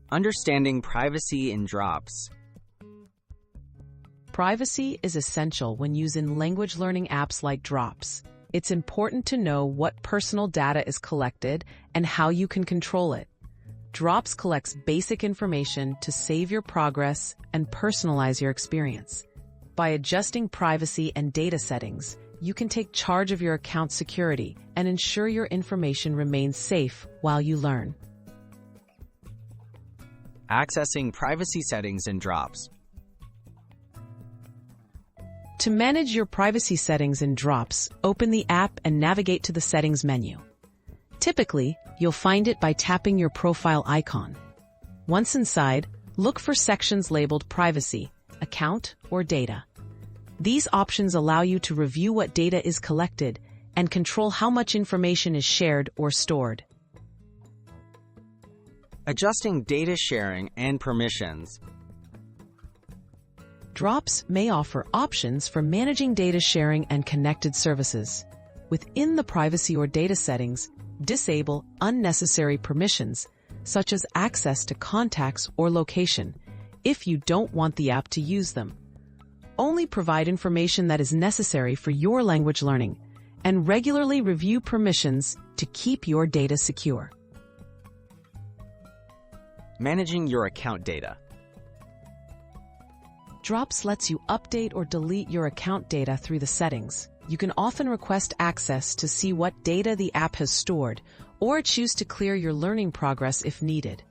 Understanding privacy in Drops. Privacy is essential when using language learning apps like Drops. It's important to know what personal data is collected and how you can control it. Drops collects basic information to save your progress and personalize your experience. By adjusting privacy and data settings, you can take charge of your account security and ensure your information remains safe while you learn. Accessing privacy settings in Drops. To manage your privacy settings in Drops, open the app and navigate to the Settings menu. Typically, you'll find it by tapping your profile icon. Once inside, look for sections labeled Privacy, Account, or Data. These options allow you to review what data is collected and control how much information is shared or stored. Adjusting data sharing and permissions. Drops may offer options for managing data sharing and connected services. Within the privacy or data settings, disable unnecessary permissions, such as access to contacts or location, if you don't want the app to use them. Only provide information that is necessary for your language learning, and regularly review permissions to keep your data secure. Managing your account data. Drops lets you update or delete your account data through the settings. You can often request access to see what data the app has stored, or choose to clear your learning progress if needed.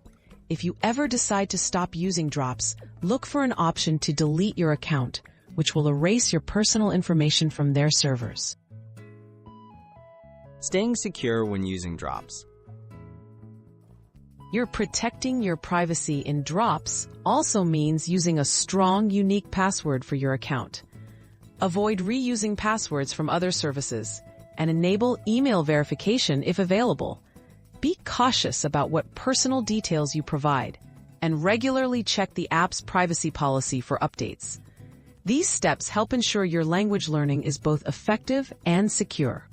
If you ever decide to stop using Drops, look for an option to delete your account, which will erase your personal information from their servers. Staying secure when using Drops. You're protecting your privacy in Drops also means using a strong, unique password for your account. Avoid reusing passwords from other services, and enable email verification if available. Be cautious about what personal details you provide, and regularly check the app's privacy policy for updates. These steps help ensure your language learning is both effective and secure.